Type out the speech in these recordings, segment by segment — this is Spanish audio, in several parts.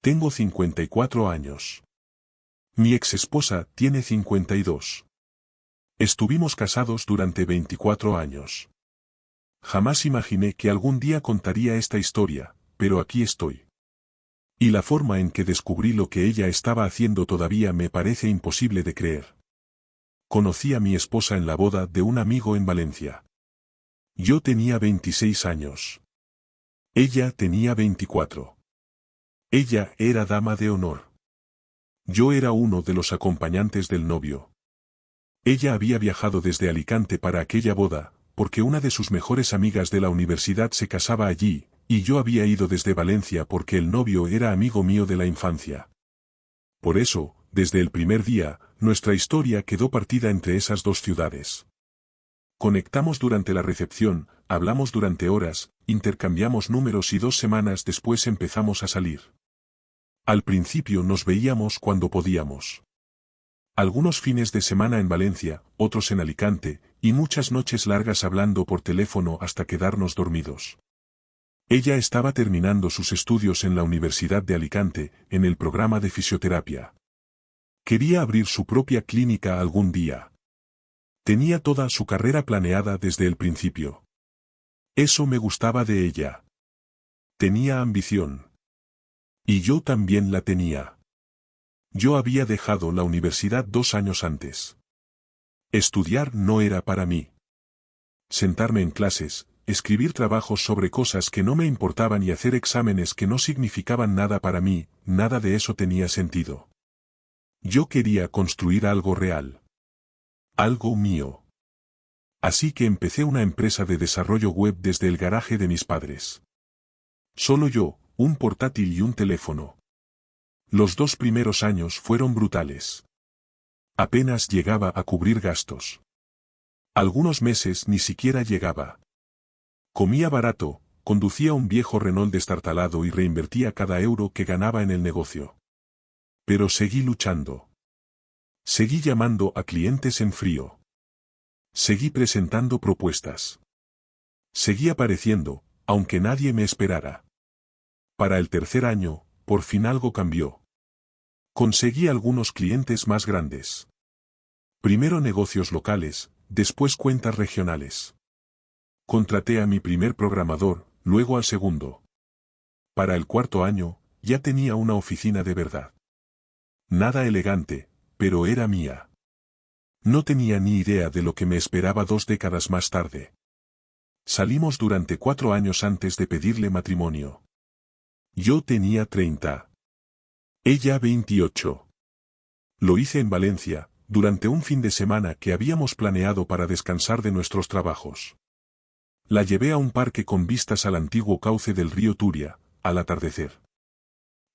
Tengo 54 años. Mi exesposa tiene 52. Estuvimos casados durante 24 años. Jamás imaginé que algún día contaría esta historia, pero aquí estoy. Y la forma en que descubrí lo que ella estaba haciendo todavía me parece imposible de creer. Conocí a mi esposa en la boda de un amigo en Valencia. Yo tenía 26 años. Ella tenía 24. Ella era dama de honor. Yo era uno de los acompañantes del novio. Ella había viajado desde Alicante para aquella boda, porque una de sus mejores amigas de la universidad se casaba allí, y yo había ido desde Valencia porque el novio era amigo mío de la infancia. Por eso, desde el primer día, nuestra historia quedó partida entre esas dos ciudades. Conectamos durante la recepción, hablamos durante horas, intercambiamos números y 2 semanas después empezamos a salir. Al principio nos veíamos cuando podíamos. Algunos fines de semana en Valencia, otros en Alicante, y muchas noches largas hablando por teléfono hasta quedarnos dormidos. Ella estaba terminando sus estudios en la Universidad de Alicante, en el programa de fisioterapia. Quería abrir su propia clínica algún día. Tenía toda su carrera planeada desde el principio. Eso me gustaba de ella. Tenía ambición. Y yo también la tenía. Yo había dejado la universidad 2 años antes. Estudiar no era para mí. Sentarme en clases, escribir trabajos sobre cosas que no me importaban y hacer exámenes que no significaban nada para mí, nada de eso tenía sentido. Yo quería construir algo real. Algo mío. Así que empecé una empresa de desarrollo web desde el garaje de mis padres. Solo yo, un portátil y un teléfono. Los 2 primeros años fueron brutales. Apenas llegaba a cubrir gastos. Algunos meses ni siquiera llegaba. Comía barato, conducía un viejo Renault destartalado y reinvertía cada euro que ganaba en el negocio. Pero seguí luchando. Seguí llamando a clientes en frío. Seguí presentando propuestas. Seguí apareciendo, aunque nadie me esperara. Para el tercer año, por fin algo cambió. Conseguí algunos clientes más grandes. Primero negocios locales, después cuentas regionales. Contraté a mi primer programador, luego al segundo. Para el cuarto año, ya tenía una oficina de verdad. Nada elegante, pero era mía. No tenía ni idea de lo que me esperaba 2 décadas más tarde. Salimos durante 4 años antes de pedirle matrimonio. Yo tenía 30. Ella 28. Lo hice en Valencia, durante un fin de semana que habíamos planeado para descansar de nuestros trabajos. La llevé a un parque con vistas al antiguo cauce del río Turia, al atardecer.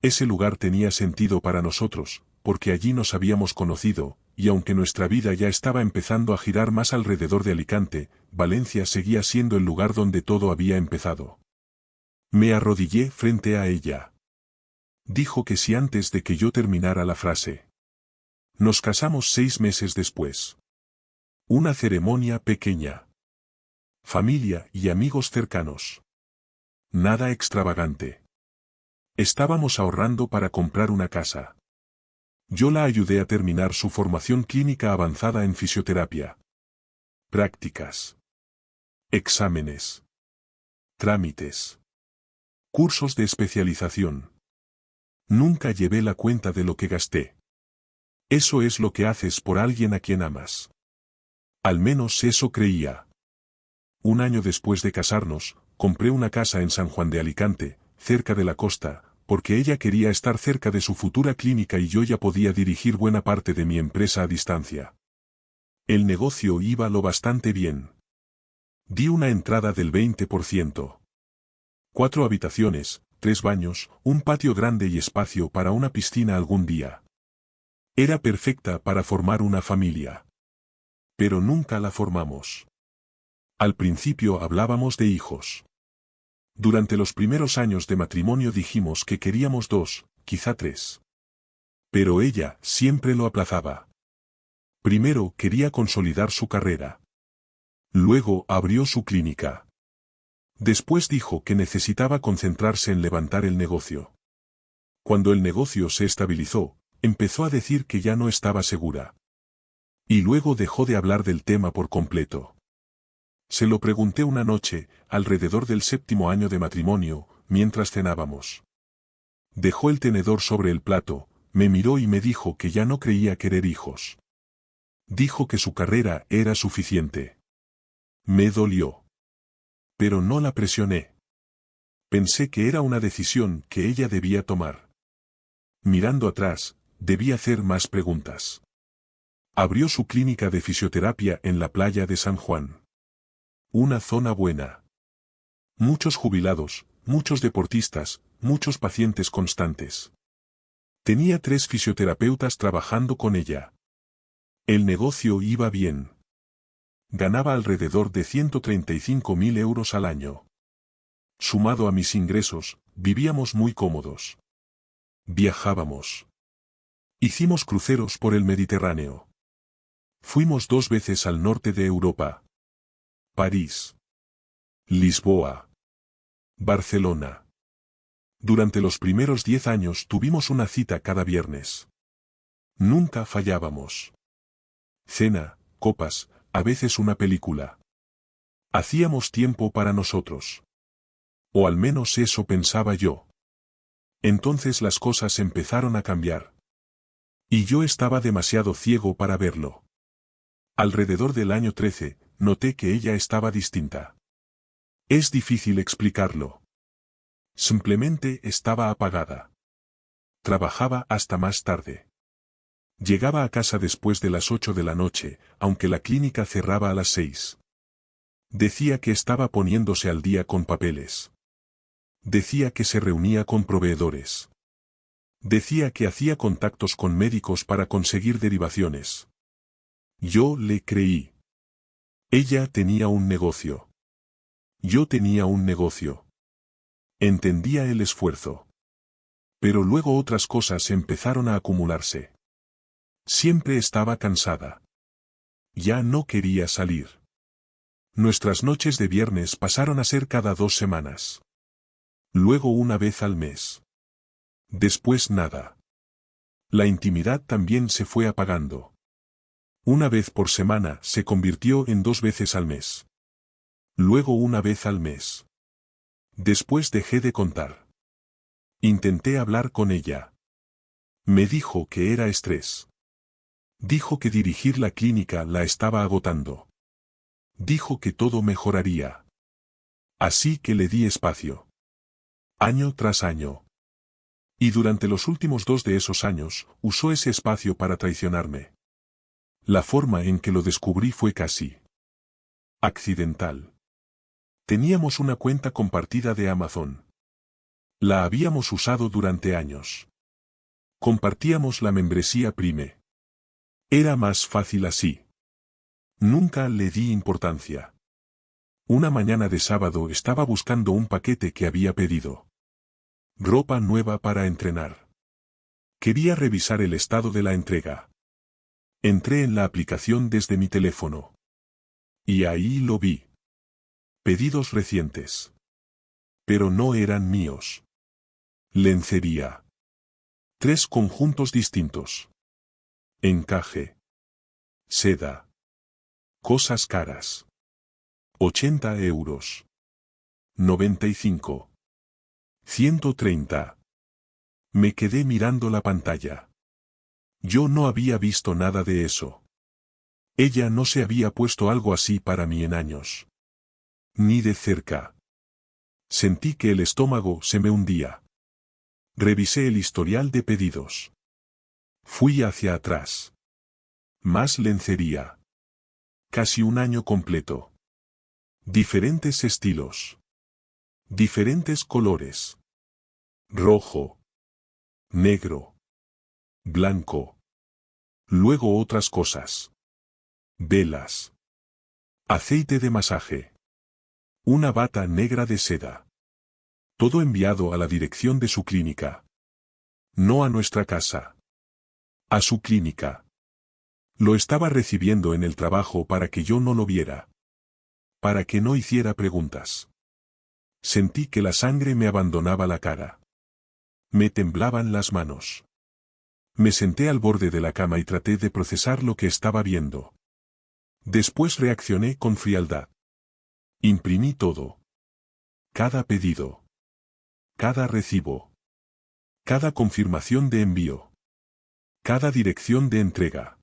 Ese lugar tenía sentido para nosotros, porque allí nos habíamos conocido, y aunque nuestra vida ya estaba empezando a girar más alrededor de Alicante, Valencia seguía siendo el lugar donde todo había empezado. Me arrodillé frente a ella. Dijo que sí antes de que yo terminara la frase. Nos casamos 6 meses después. Una ceremonia pequeña. Familia y amigos cercanos. Nada extravagante. Estábamos ahorrando para comprar una casa. Yo la ayudé a terminar su formación clínica avanzada en fisioterapia. Prácticas. Exámenes. Trámites. Cursos de especialización. Nunca llevé la cuenta de lo que gasté. Eso es lo que haces por alguien a quien amas. Al menos eso creía. Un año después de casarnos, compré una casa en San Juan de Alicante, cerca de la costa, porque ella quería estar cerca de su futura clínica y yo ya podía dirigir buena parte de mi empresa a distancia. El negocio iba lo bastante bien. Di una entrada del 20%. 4 habitaciones, 3 baños, un patio grande y espacio para una piscina algún día. Era perfecta para formar una familia. Pero nunca la formamos. Al principio hablábamos de hijos. Durante los primeros años de matrimonio dijimos que queríamos 2, quizá 3. Pero ella siempre lo aplazaba. Primero quería consolidar su carrera. Luego abrió su clínica. Después dijo que necesitaba concentrarse en levantar el negocio. Cuando el negocio se estabilizó, empezó a decir que ya no estaba segura. Y luego dejó de hablar del tema por completo. Se lo pregunté una noche, alrededor del 7º año de matrimonio, mientras cenábamos. Dejó el tenedor sobre el plato, me miró y me dijo que ya no creía querer hijos. Dijo que su carrera era suficiente. Me dolió. Pero no la presioné. Pensé que era una decisión que ella debía tomar. Mirando atrás, debí hacer más preguntas. Abrió su clínica de fisioterapia en la playa de San Juan. Una zona buena. Muchos jubilados, muchos deportistas, muchos pacientes constantes. Tenía 3 fisioterapeutas trabajando con ella. El negocio iba bien. Ganaba alrededor de 135.000 euros al año. Sumado a mis ingresos, vivíamos muy cómodos. Viajábamos. Hicimos cruceros por el Mediterráneo. Fuimos 2 veces al norte de Europa. París. Lisboa. Barcelona. Durante los primeros 10 años tuvimos una cita cada viernes. Nunca fallábamos. Cena, copas, a veces una película. Hacíamos tiempo para nosotros. O al menos eso pensaba yo. Entonces las cosas empezaron a cambiar. Y yo estaba demasiado ciego para verlo. Alrededor del año 13, noté que ella estaba distinta. Es difícil explicarlo. Simplemente estaba apagada. Trabajaba hasta más tarde. Llegaba a casa después de las 8 de la noche, aunque la clínica cerraba a las 6. Decía que estaba poniéndose al día con papeles. Decía que se reunía con proveedores. Decía que hacía contactos con médicos para conseguir derivaciones. Yo le creí. Ella tenía un negocio. Yo tenía un negocio. Entendía el esfuerzo. Pero luego otras cosas empezaron a acumularse. Siempre estaba cansada. Ya no quería salir. Nuestras noches de viernes pasaron a ser cada 2 semanas. Luego una vez al mes. Después nada. La intimidad también se fue apagando. Una vez por semana se convirtió en 2 veces al mes. Luego una vez al mes. Después dejé de contar. Intenté hablar con ella. Me dijo que era estrés. Dijo que dirigir la clínica la estaba agotando. Dijo que todo mejoraría. Así que le di espacio. Año tras año. Y durante los últimos 2 de esos años, usó ese espacio para traicionarme. La forma en que lo descubrí fue casi accidental. Teníamos una cuenta compartida de Amazon. La habíamos usado durante años. Compartíamos la membresía Prime. Era más fácil así. Nunca le di importancia. Una mañana de sábado estaba buscando un paquete que había pedido. Ropa nueva para entrenar. Quería revisar el estado de la entrega. Entré en la aplicación desde mi teléfono. Y ahí lo vi. Pedidos recientes. Pero no eran míos. Lencería. 3 conjuntos distintos. Encaje. Seda. Cosas caras. 80 euros. 95. 130. Me quedé mirando la pantalla. Yo no había visto nada de eso. Ella no se había puesto algo así para mí en años. Ni de cerca. Sentí que el estómago se me hundía. Revisé el historial de pedidos. Fui hacia atrás. Más lencería. Casi un año completo. Diferentes estilos. Diferentes colores. Rojo. Negro. Blanco. Luego otras cosas. Velas. Aceite de masaje. Una bata negra de seda. Todo enviado a la dirección de su clínica. No a nuestra casa. A su clínica. Lo estaba recibiendo en el trabajo para que yo no lo viera. Para que no hiciera preguntas. Sentí que la sangre me abandonaba la cara. Me temblaban las manos. Me senté al borde de la cama y traté de procesar lo que estaba viendo. Después reaccioné con frialdad. Imprimí todo. Cada pedido. Cada recibo. Cada confirmación de envío. Cada dirección de entrega.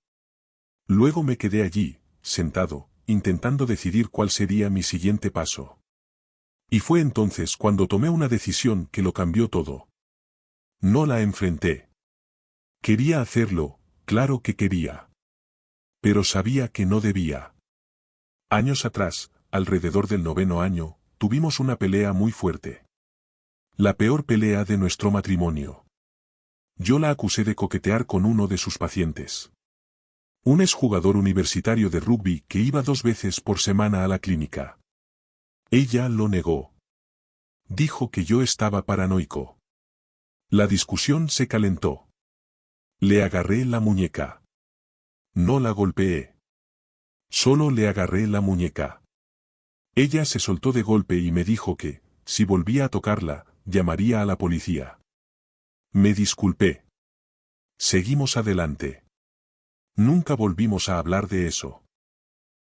Luego me quedé allí, sentado, intentando decidir cuál sería mi siguiente paso. Y fue entonces cuando tomé una decisión que lo cambió todo. No la enfrenté. Quería hacerlo, claro que quería. Pero sabía que no debía. Años atrás, alrededor del 9º año, tuvimos una pelea muy fuerte. La peor pelea de nuestro matrimonio. Yo la acusé de coquetear con uno de sus pacientes. Un exjugador universitario de rugby que iba 2 veces por semana a la clínica. Ella lo negó. Dijo que yo estaba paranoico. La discusión se calentó. Le agarré la muñeca. No la golpeé. Solo le agarré la muñeca. Ella se soltó de golpe y me dijo que, si volvía a tocarla, llamaría a la policía. Me disculpé. Seguimos adelante. Nunca volvimos a hablar de eso.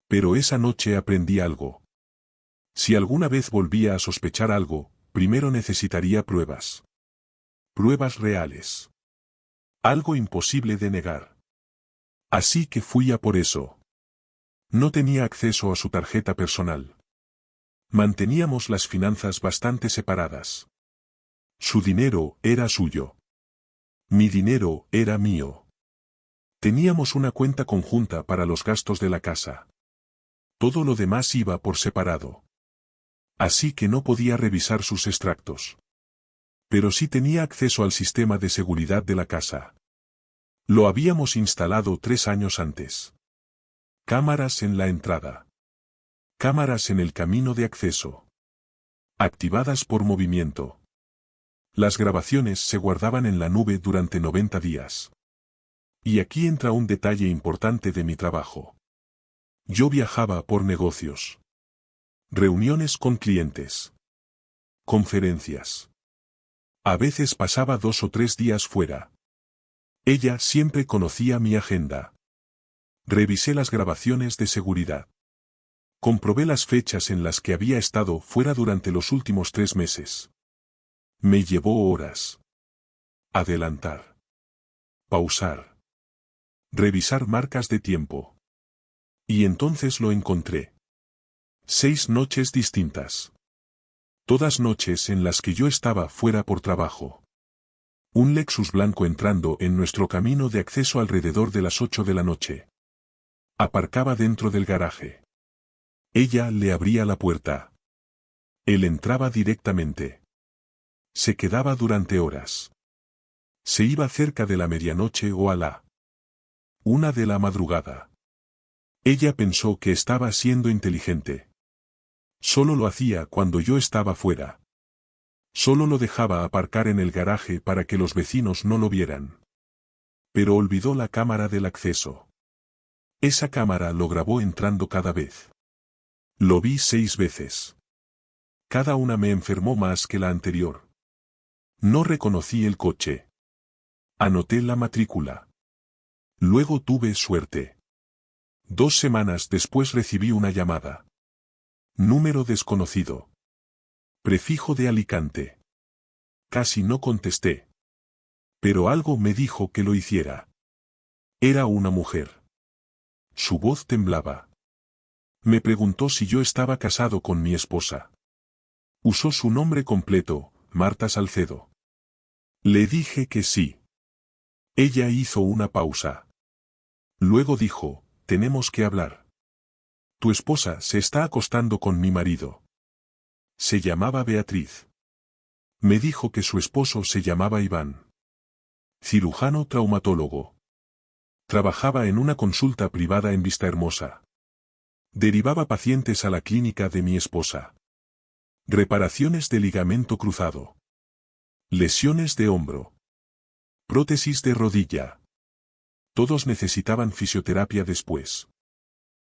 Pero esa noche aprendí algo. Si alguna vez volvía a sospechar algo, primero necesitaría pruebas. Pruebas reales. Algo imposible de negar. Así que fui a por eso. No tenía acceso a su tarjeta personal. Manteníamos las finanzas bastante separadas. Su dinero era suyo. Mi dinero era mío. Teníamos una cuenta conjunta para los gastos de la casa. Todo lo demás iba por separado. Así que no podía revisar sus extractos. Pero sí tenía acceso al sistema de seguridad de la casa. Lo habíamos instalado 3 años antes. Cámaras en la entrada. Cámaras en el camino de acceso. Activadas por movimiento. Las grabaciones se guardaban en la nube durante 90 días. Y aquí entra un detalle importante de mi trabajo. Yo viajaba por negocios. Reuniones con clientes. Conferencias. A veces pasaba 2 o 3 días fuera. Ella siempre conocía mi agenda. Revisé las grabaciones de seguridad. Comprobé las fechas en las que había estado fuera durante los últimos 3 meses. Me llevó horas. Adelantar. Pausar. Revisar marcas de tiempo. Y entonces lo encontré. 6 noches distintas. Todas noches en las que yo estaba fuera por trabajo. Un Lexus blanco entrando en nuestro camino de acceso alrededor de las 8 de la noche. Aparcaba dentro del garaje. Ella le abría la puerta. Él entraba directamente. Se quedaba durante horas. Se iba cerca de la medianoche o a la 1 de la madrugada. Ella pensó que estaba siendo inteligente. Solo lo hacía cuando yo estaba fuera. Solo lo dejaba aparcar en el garaje para que los vecinos no lo vieran. Pero olvidó la cámara del acceso. Esa cámara lo grabó entrando cada vez. Lo vi 6 veces. Cada una me enfermó más que la anterior. No reconocí el coche. Anoté la matrícula. Luego tuve suerte. 2 semanas después recibí una llamada. Número desconocido. Prefijo de Alicante. Casi no contesté. Pero algo me dijo que lo hiciera. Era una mujer. Su voz temblaba. Me preguntó si yo estaba casado con mi esposa. Usó su nombre completo, Marta Salcedo. Le dije que sí. Ella hizo una pausa. Luego dijo, tenemos que hablar. Tu esposa se está acostando con mi marido. Se llamaba Beatriz. Me dijo que su esposo se llamaba Iván. Cirujano traumatólogo. Trabajaba en una consulta privada en Vistahermosa. Derivaba pacientes a la clínica de mi esposa. Reparaciones de ligamento cruzado. Lesiones de hombro. Prótesis de rodilla. Todos necesitaban fisioterapia después.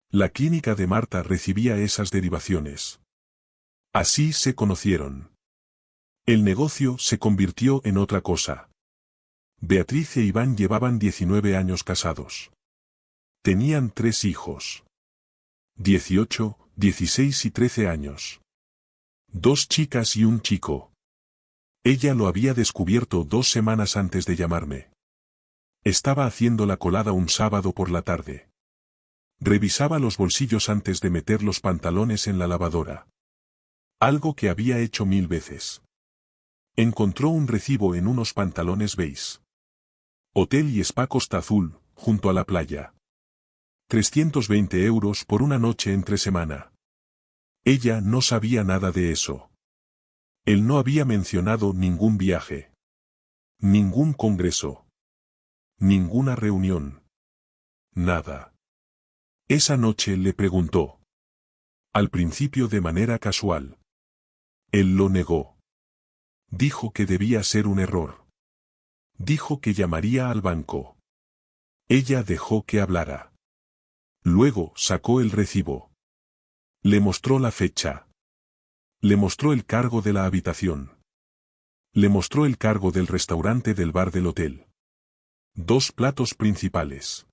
La clínica de Marta recibía esas derivaciones. Así se conocieron. El negocio se convirtió en otra cosa. Beatriz e Iván llevaban 19 años casados. Tenían 3 hijos. 18, 16 y 13 años. 2 chicas y un chico. Ella lo había descubierto 2 semanas antes de llamarme. Estaba haciendo la colada un sábado por la tarde. Revisaba los bolsillos antes de meter los pantalones en la lavadora. Algo que había hecho 1000 veces. Encontró un recibo en unos pantalones beige. Hotel y spa Costa Azul, junto a la playa. 320 euros por una noche entre semana. Ella no sabía nada de eso. Él no había mencionado ningún viaje. Ningún congreso. Ninguna reunión. Nada. Esa noche le preguntó. Al principio de manera casual. Él lo negó. Dijo que debía ser un error. Dijo que llamaría al banco. Ella dejó que hablara. Luego sacó el recibo. Le mostró la fecha. Le mostró el cargo de la habitación. Le mostró el cargo del restaurante del bar del hotel. 2 platos principales.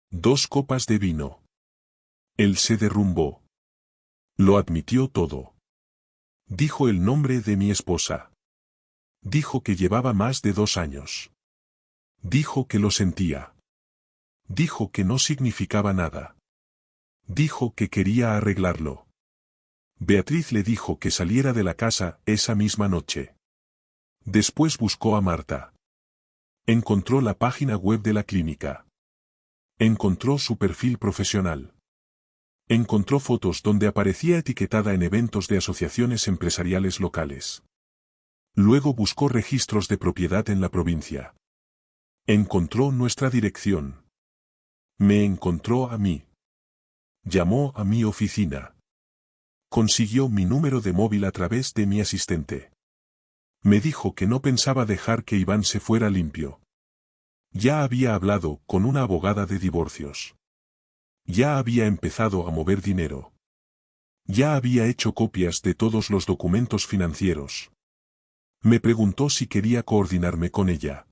2 copas de vino. Él se derrumbó. Lo admitió todo. Dijo el nombre de mi esposa. Dijo que llevaba más de 2 años. Dijo que lo sentía. Dijo que no significaba nada. Dijo que quería arreglarlo. Beatriz le dijo que saliera de la casa esa misma noche. Después buscó a Marta. Encontró la página web de la clínica. Encontró su perfil profesional. Encontró fotos donde aparecía etiquetada en eventos de asociaciones empresariales locales. Luego buscó registros de propiedad en la provincia. Encontró nuestra dirección. Me encontró a mí. Llamó a mi oficina. Consiguió mi número de móvil a través de mi asistente. Me dijo que no pensaba dejar que Iván se fuera limpio. Ya había hablado con una abogada de divorcios. Ya había empezado a mover dinero. Ya había hecho copias de todos los documentos financieros. Me preguntó si quería coordinarme con ella.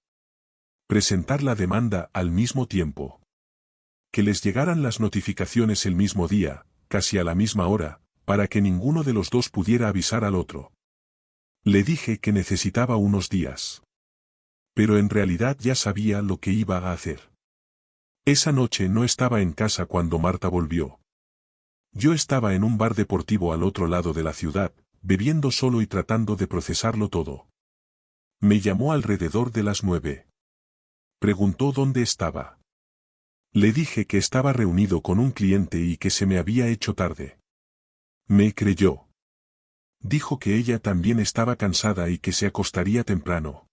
Presentar la demanda al mismo tiempo. Que les llegaran las notificaciones el mismo día, casi a la misma hora, para que ninguno de los dos pudiera avisar al otro. Le dije que necesitaba unos días. Pero en realidad ya sabía lo que iba a hacer. Esa noche no estaba en casa cuando Marta volvió. Yo estaba en un bar deportivo al otro lado de la ciudad, bebiendo solo y tratando de procesarlo todo. Me llamó alrededor de las 9. Preguntó dónde estaba. Le dije que estaba reunido con un cliente y que se me había hecho tarde. Me creyó. Dijo que ella también estaba cansada y que se acostaría temprano.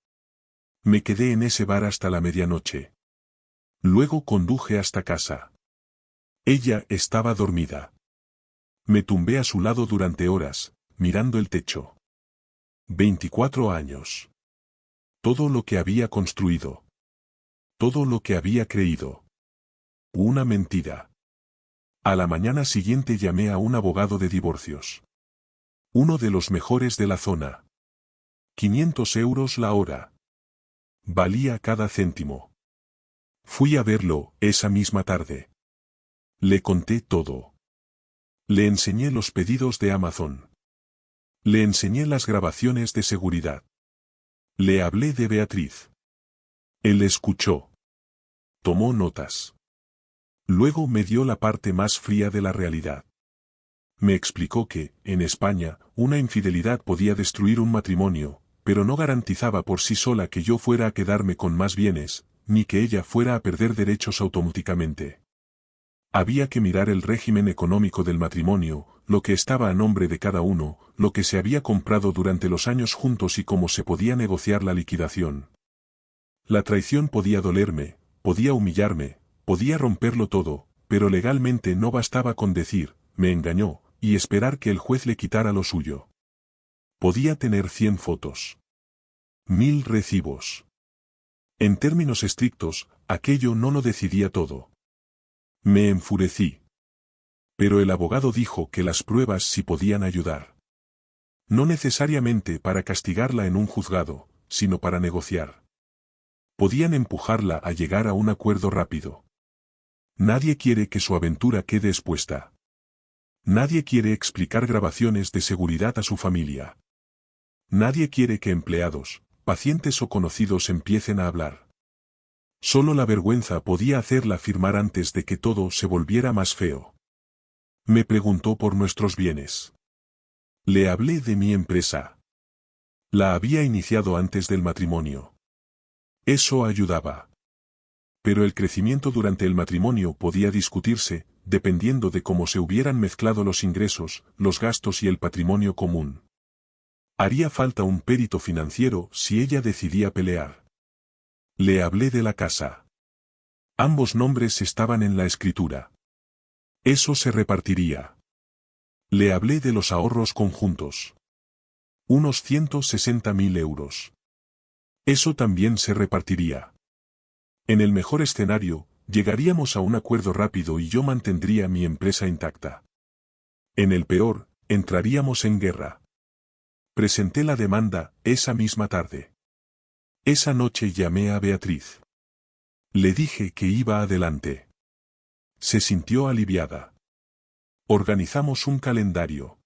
Me quedé en ese bar hasta la medianoche. Luego conduje hasta casa. Ella estaba dormida. Me tumbé a su lado durante horas, mirando el techo. 24 años. Todo lo que había construido. Todo lo que había creído. Una mentira. A la mañana siguiente llamé a un abogado de divorcios. Uno de los mejores de la zona. 500 euros la hora. Valía cada céntimo. Fui a verlo esa misma tarde. Le conté todo. Le enseñé los pedidos de Amazon. Le enseñé las grabaciones de seguridad. Le hablé de Beatriz. Él escuchó. Tomó notas. Luego me dio la parte más fría de la realidad. Me explicó que, en España, una infidelidad podía destruir un matrimonio, pero no garantizaba por sí sola que yo fuera a quedarme con más bienes, ni que ella fuera a perder derechos automáticamente. Había que mirar el régimen económico del matrimonio, lo que estaba a nombre de cada uno, lo que se había comprado durante los años juntos y cómo se podía negociar la liquidación. La traición podía dolerme, podía humillarme, podía romperlo todo, pero legalmente no bastaba con decir, me engañó, y esperar que el juez le quitara lo suyo. Podía tener 100 fotos. 1000 recibos. En términos estrictos, aquello no lo decidía todo. Me enfurecí. Pero el abogado dijo que las pruebas sí podían ayudar. No necesariamente para castigarla en un juzgado, sino para negociar. Podían empujarla a llegar a un acuerdo rápido. Nadie quiere que su aventura quede expuesta. Nadie quiere explicar grabaciones de seguridad a su familia. Nadie quiere que empleados, pacientes o conocidos empiecen a hablar. Solo la vergüenza podía hacerla firmar antes de que todo se volviera más feo. Me preguntó por nuestros bienes. Le hablé de mi empresa. La había iniciado antes del matrimonio. Eso ayudaba. Pero el crecimiento durante el matrimonio podía discutirse, dependiendo de cómo se hubieran mezclado los ingresos, los gastos y el patrimonio común. Haría falta un perito financiero si ella decidía pelear. Le hablé de la casa. Ambos nombres estaban en la escritura. Eso se repartiría. Le hablé de los ahorros conjuntos. Unos 160.000 euros. Eso también se repartiría. En el mejor escenario, llegaríamos a un acuerdo rápido y yo mantendría mi empresa intacta. En el peor, entraríamos en guerra. Presenté la demanda esa misma tarde. Esa noche llamé a Beatriz. Le dije que iba adelante. Se sintió aliviada. Organizamos un calendario.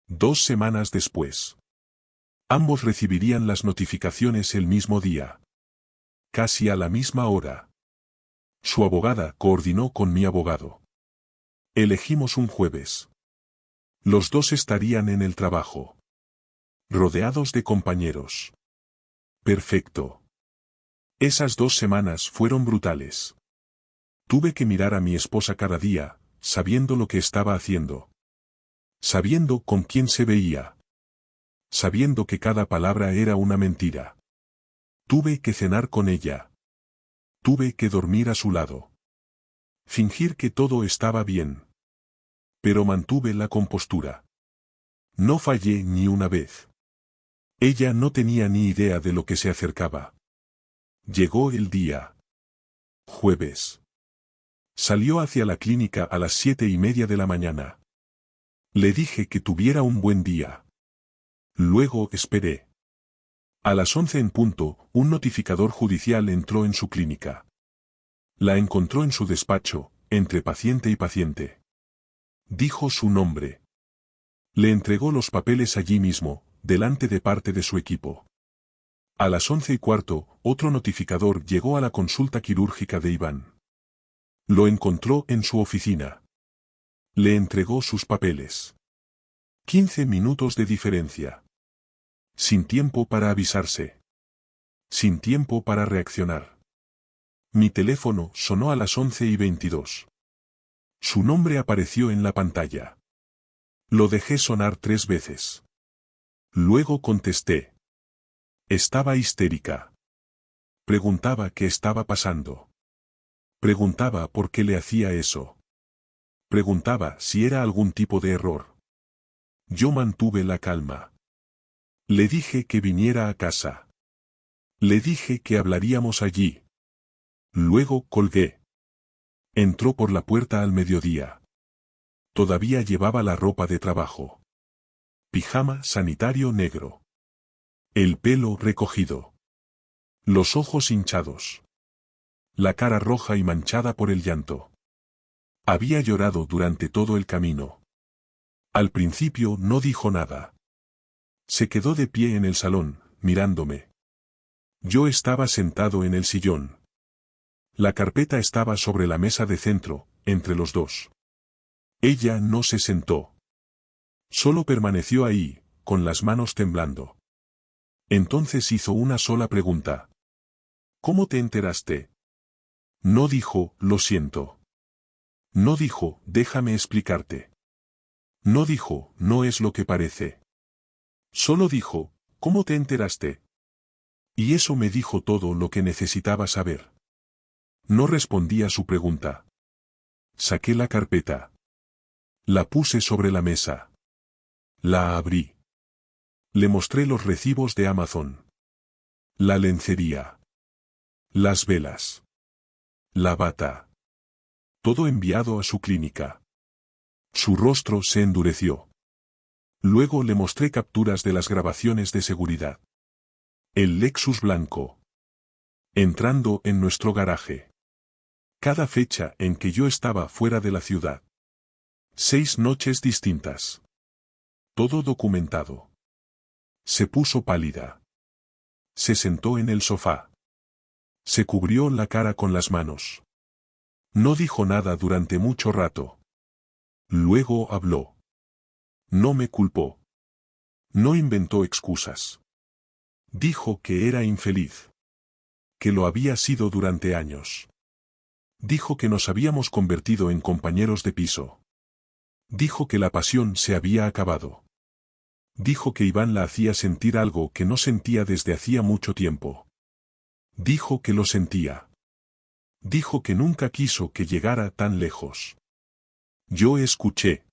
2 semanas después. Ambos recibirían las notificaciones el mismo día. Casi a la misma hora. Su abogada coordinó con mi abogado. Elegimos un jueves. Los dos estarían en el trabajo. Rodeados de compañeros. Perfecto. Esas 2 semanas fueron brutales. Tuve que mirar a mi esposa cada día, sabiendo lo que estaba haciendo. Sabiendo con quién se veía. Sabiendo que cada palabra era una mentira. Tuve que cenar con ella. Tuve que dormir a su lado. Fingir que todo estaba bien. Pero mantuve la compostura. No fallé ni una vez. Ella no tenía ni idea de lo que se acercaba. Llegó el día. Jueves. Salió hacia la clínica a las 7:30 de la mañana. Le dije que tuviera un buen día. Luego esperé. A las 11 en punto, un notificador judicial entró en su clínica. La encontró en su despacho, entre paciente y paciente. Dijo su nombre. Le entregó los papeles allí mismo, delante de parte de su equipo. A las 11:15, otro notificador llegó a la consulta quirúrgica de Iván. Lo encontró en su oficina. Le entregó sus papeles. 15 minutos de diferencia. Sin tiempo para avisarse. Sin tiempo para reaccionar. Mi teléfono sonó a las 11:22. Su nombre apareció en la pantalla. Lo dejé sonar 3 veces. Luego contesté. Estaba histérica. Preguntaba qué estaba pasando. Preguntaba por qué le hacía eso. Preguntaba si era algún tipo de error. Yo mantuve la calma. Le dije que viniera a casa. Le dije que hablaríamos allí. Luego colgué. Entró por la puerta al mediodía. Todavía llevaba la ropa de trabajo. Pijama sanitario negro. El pelo recogido. Los ojos hinchados. La cara roja y manchada por el llanto. Había llorado durante todo el camino. Al principio no dijo nada. Se quedó de pie en el salón, mirándome. Yo estaba sentado en el sillón. La carpeta estaba sobre la mesa de centro, entre los dos. Ella no se sentó. Solo permaneció ahí, con las manos temblando. Entonces hizo una sola pregunta. ¿Cómo te enteraste? No dijo, lo siento. No dijo, déjame explicarte. No dijo, no es lo que parece. Solo dijo, ¿cómo te enteraste? Y eso me dijo todo lo que necesitaba saber. No respondí a su pregunta. Saqué la carpeta. La puse sobre la mesa. La abrí. Le mostré los recibos de Amazon. La lencería. Las velas. La bata. Todo enviado a su clínica. Su rostro se endureció. Luego le mostré capturas de las grabaciones de seguridad. El Lexus blanco. Entrando en nuestro garaje. Cada fecha en que yo estaba fuera de la ciudad. 6 noches distintas. Todo documentado. Se puso pálida. Se sentó en el sofá. Se cubrió la cara con las manos. No dijo nada durante mucho rato. Luego habló. No me culpó. No inventó excusas. Dijo que era infeliz. Que lo había sido durante años. Dijo que nos habíamos convertido en compañeros de piso. Dijo que la pasión se había acabado. Dijo que Iván la hacía sentir algo que no sentía desde hacía mucho tiempo. Dijo que lo sentía. Dijo que nunca quiso que llegara tan lejos. Yo escuché.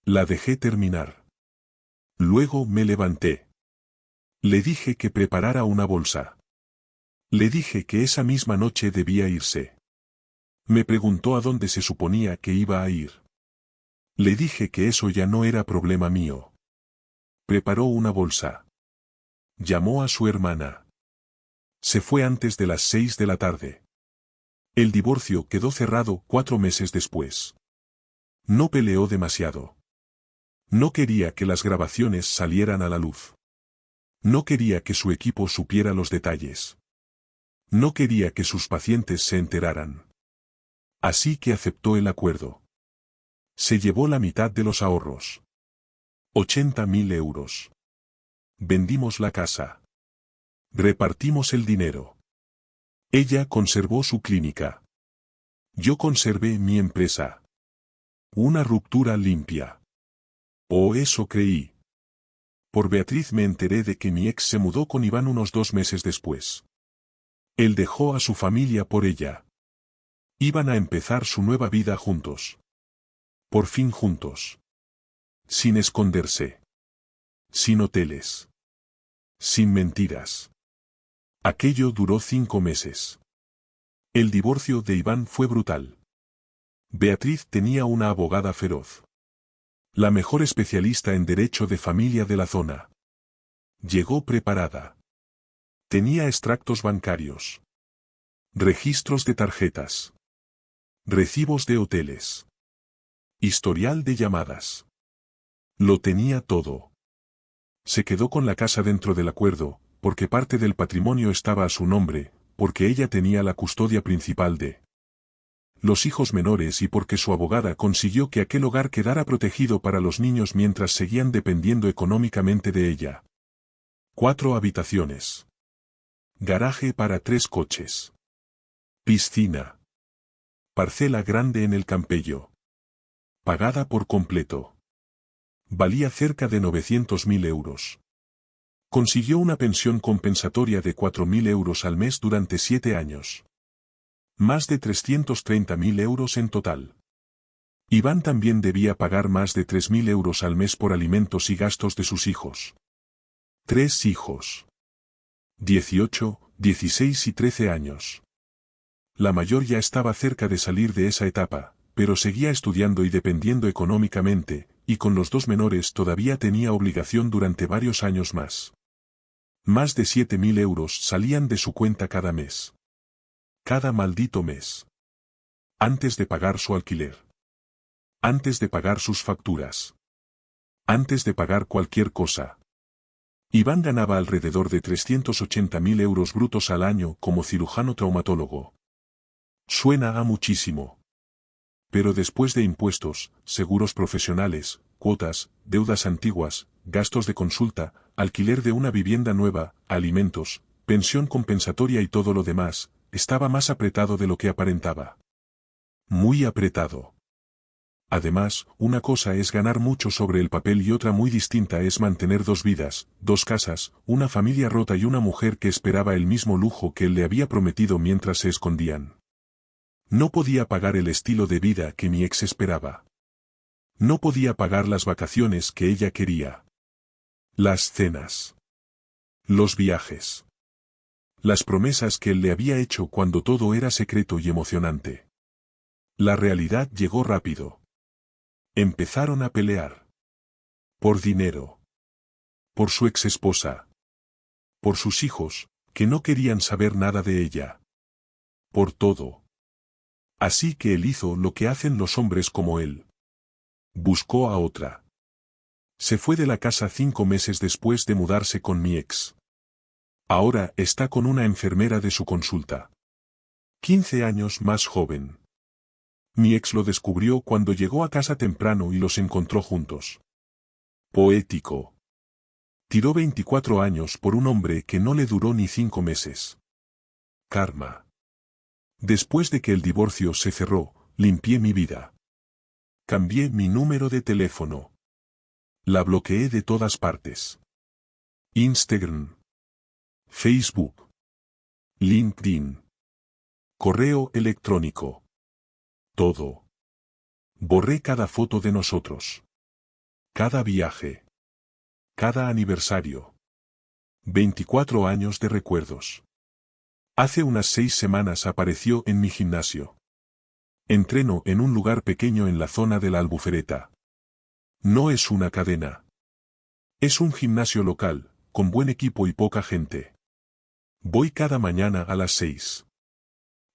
La dejé terminar. Luego me levanté. Le dije que preparara una bolsa. Le dije que esa misma noche debía irse. Me preguntó a dónde se suponía que iba a ir. Le dije que eso ya no era problema mío. Preparó una bolsa. Llamó a su hermana. Se fue antes de las 6 de la tarde. El divorcio quedó cerrado 4 meses después. No peleó demasiado. No quería que las grabaciones salieran a la luz. No quería que su equipo supiera los detalles. No quería que sus pacientes se enteraran. Así que aceptó el acuerdo. Se llevó la mitad de los ahorros. 80.000 euros. Vendimos la casa. Repartimos el dinero. Ella conservó su clínica. Yo conservé mi empresa. Una ruptura limpia. O eso creí. Por Beatriz me enteré de que mi ex se mudó con Iván unos 2 meses después. Él dejó a su familia por ella. Iban a empezar su nueva vida juntos. Por fin juntos. Sin esconderse. Sin hoteles. Sin mentiras. Aquello duró 5 meses. El divorcio de Iván fue brutal. Beatriz tenía una abogada feroz. La mejor especialista en derecho de familia de la zona. Llegó preparada. Tenía extractos bancarios. Registros de tarjetas. Recibos de hoteles. Historial de llamadas. Lo tenía todo. Se quedó con la casa dentro del acuerdo, porque parte del patrimonio estaba a su nombre, porque ella tenía la custodia principal de los hijos menores y porque su abogada consiguió que aquel hogar quedara protegido para los niños mientras seguían dependiendo económicamente de ella. 4 habitaciones. Garaje para 3 coches. Piscina. Parcela grande en el Campello. Pagada por completo. Valía cerca de 900.000 euros. Consiguió una pensión compensatoria de 4.000 euros al mes durante 7 años. Más de 330.000 euros en total. Iván también debía pagar más de 3.000 euros al mes por alimentos y gastos de sus hijos. 3 hijos. 18, 16 y 13 años. La mayor ya estaba cerca de salir de esa etapa, pero seguía estudiando y dependiendo económicamente, y con los 2 menores todavía tenía obligación durante varios años más. Más de 7.000 euros salían de su cuenta cada mes. Cada maldito mes. Antes de pagar su alquiler. Antes de pagar sus facturas. Antes de pagar cualquier cosa. Iván ganaba alrededor de 380.000 euros brutos al año como cirujano traumatólogo. Suena a muchísimo. Pero después de impuestos, seguros profesionales, cuotas, deudas antiguas, gastos de consulta, alquiler de una vivienda nueva, alimentos, pensión compensatoria y todo lo demás, estaba más apretado de lo que aparentaba. Muy apretado. Además, una cosa es ganar mucho sobre el papel y otra muy distinta es mantener 2 vidas, 2 casas, una familia rota y una mujer que esperaba el mismo lujo que él le había prometido mientras se escondían. No podía pagar el estilo de vida que mi ex esperaba. No podía pagar las vacaciones que ella quería. Las cenas. Los viajes. Las promesas que él le había hecho cuando todo era secreto y emocionante. La realidad llegó rápido. Empezaron a pelear. Por dinero. Por su exesposa. Por sus hijos, que no querían saber nada de ella. Por todo. Así que él hizo lo que hacen los hombres como él. Buscó a otra. Se fue de la casa 5 meses después de mudarse con mi ex. Ahora está con una enfermera de su consulta. 15 años más joven. Mi ex lo descubrió cuando llegó a casa temprano y los encontró juntos. Poético. Tiró 24 años por un hombre que no le duró ni 5 meses. Karma. Después de que el divorcio se cerró, limpié mi vida. Cambié mi número de teléfono. La bloqueé de todas partes. Instagram. Facebook. LinkedIn. Correo electrónico. Todo. Borré cada foto de nosotros. Cada viaje. Cada aniversario. 24 años de recuerdos. Hace unas 6 semanas apareció en mi gimnasio. Entreno en un lugar pequeño en la zona de la Albufereta. No es una cadena. Es un gimnasio local, con buen equipo y poca gente. Voy cada mañana a las 6.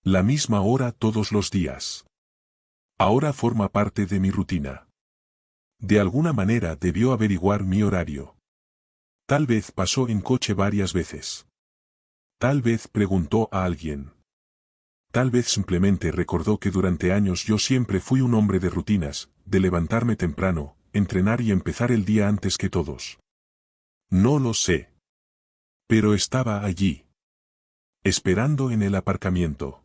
La misma hora todos los días. Ahora forma parte de mi rutina. De alguna manera debió averiguar mi horario. Tal vez pasó en coche varias veces. Tal vez preguntó a alguien. Tal vez simplemente recordó que durante años yo siempre fui un hombre de rutinas, de levantarme temprano, entrenar y empezar el día antes que todos. No lo sé. Pero estaba allí. Esperando en el aparcamiento.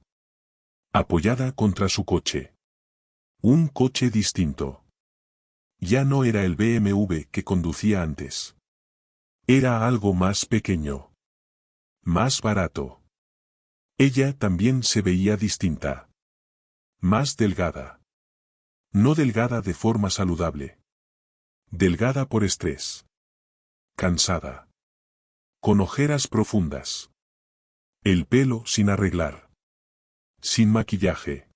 Apoyada contra su coche. Un coche distinto. Ya no era el BMW que conducía antes. Era algo más pequeño. Más barato. Ella también se veía distinta. Más delgada. No delgada de forma saludable. Delgada por estrés. Cansada. Con ojeras profundas. El pelo sin arreglar. Sin maquillaje.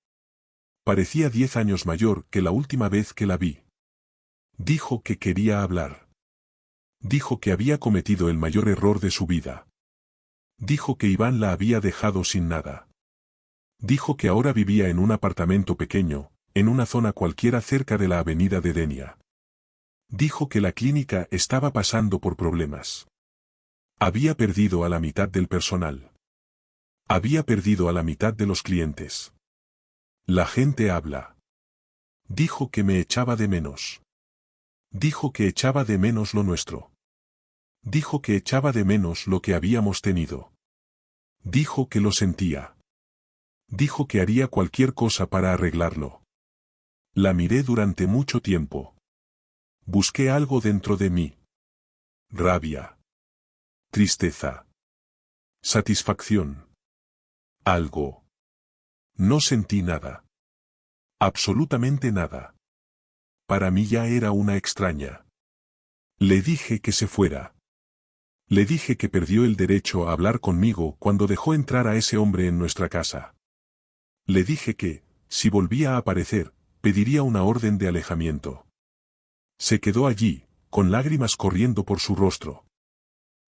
Parecía 10 años mayor que la última vez que la vi. Dijo que quería hablar. Dijo que había cometido el mayor error de su vida. Dijo que Iván la había dejado sin nada. Dijo que ahora vivía en un apartamento pequeño, en una zona cualquiera cerca de la avenida de Denia. Dijo que la clínica estaba pasando por problemas. Había perdido a la mitad del personal. Había perdido a la mitad de los clientes. La gente habla. Dijo que me echaba de menos. Dijo que echaba de menos lo nuestro. Dijo que echaba de menos lo que habíamos tenido. Dijo que lo sentía. Dijo que haría cualquier cosa para arreglarlo. La miré durante mucho tiempo. Busqué algo dentro de mí. Rabia. Tristeza. Satisfacción. Algo. No sentí nada. Absolutamente nada. Para mí ya era una extraña. Le dije que se fuera. Le dije que perdió el derecho a hablar conmigo cuando dejó entrar a ese hombre en nuestra casa. Le dije que, si volvía a aparecer, pediría una orden de alejamiento. Se quedó allí, con lágrimas corriendo por su rostro.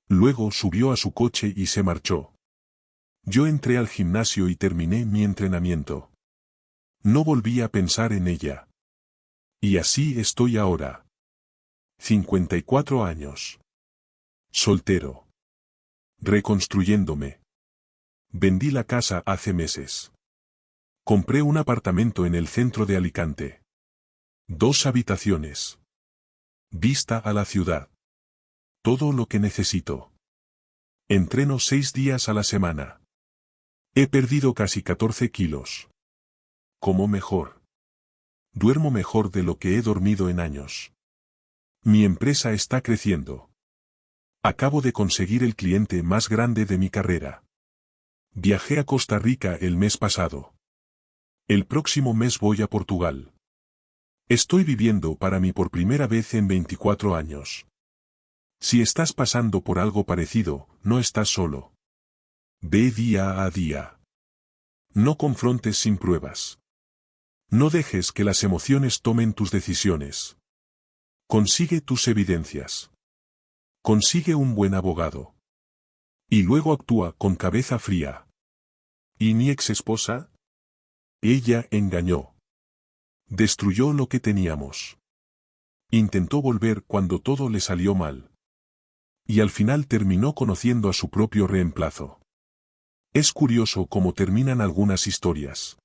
Luego subió a su coche y se marchó. Yo entré al gimnasio y terminé mi entrenamiento. No volví a pensar en ella. Y así estoy ahora. 54 años. Soltero. Reconstruyéndome. Vendí la casa hace meses. Compré un apartamento en el centro de Alicante. 2 habitaciones. Vista a la ciudad. Todo lo que necesito. Entreno 6 días a la semana. He perdido casi 14 kilos. Como mejor. Duermo mejor de lo que he dormido en años. Mi empresa está creciendo. Acabo de conseguir el cliente más grande de mi carrera. Viajé a Costa Rica el mes pasado. El próximo mes voy a Portugal. Estoy viviendo para mí por primera vez en 24 años. Si estás pasando por algo parecido, no estás solo. Ve día a día. No confrontes sin pruebas. No dejes que las emociones tomen tus decisiones. Consigue tus evidencias. Consigue un buen abogado. Y luego actúa con cabeza fría. ¿Y mi ex esposa? Ella engañó. Destruyó lo que teníamos. Intentó volver cuando todo le salió mal. Y al final terminó conociendo a su propio reemplazo. Es curioso cómo terminan algunas historias.